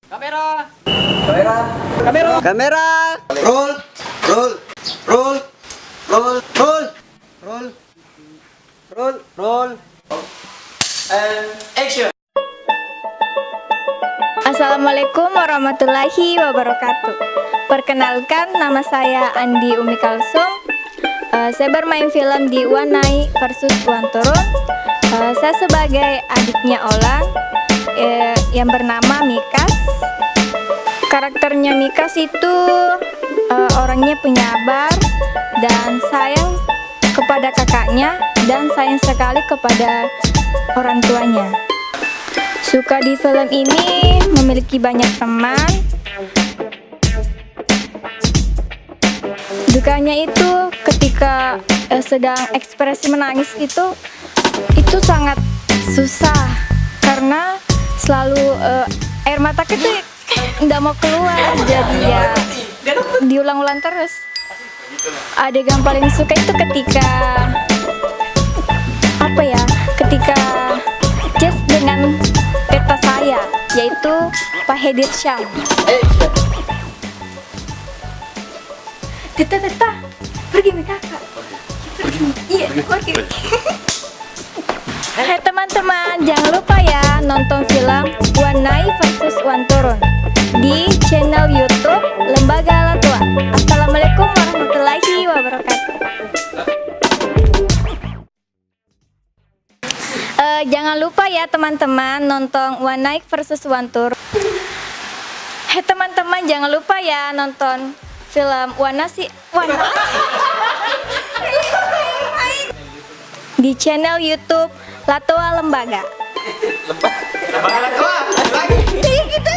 Kamera. Kamera. Kamera. Kamera. Roll. Roll. Roll. Roll. Roll. Roll. Roll. Roll. And action. Assalamualaikum warahmatullahi wabarakatuh. Perkenalkan, nama saya Andi Umi Kalsum. Saya bermain film di Wanai versus Wan Turun. Saya sebagai adiknya Olan yang bernama Mikas. Karakternya Mikas itu orangnya penyabar dan sayang kepada kakaknya dan sayang sekali kepada orang tuanya. Suka di film ini, memiliki banyak teman. Dukanya itu ketika sedang ekspresi menangis itu sangat susah karena selalu air mata itu nggak mau keluar, jadi ya diulang-ulang terus. Adegan paling suka itu ketika ketika Jess dengan peta saya, yaitu Pak Hedir Syam. Teta, pergi sama kakak. Iya, pergi. Hai teman-teman, jangan lupa ya nonton film Wanai versus Wan Turun di channel YouTube Lembaga Latua. Assalamualaikum warahmatullahi wabarakatuh. Jangan lupa ya teman-teman nonton Wanai versus Wan Turun. Hai teman-teman, jangan lupa ya nonton film Wanai di channel YouTube Latua Lembaga. Lembaga Latua. Lagi. Gitu.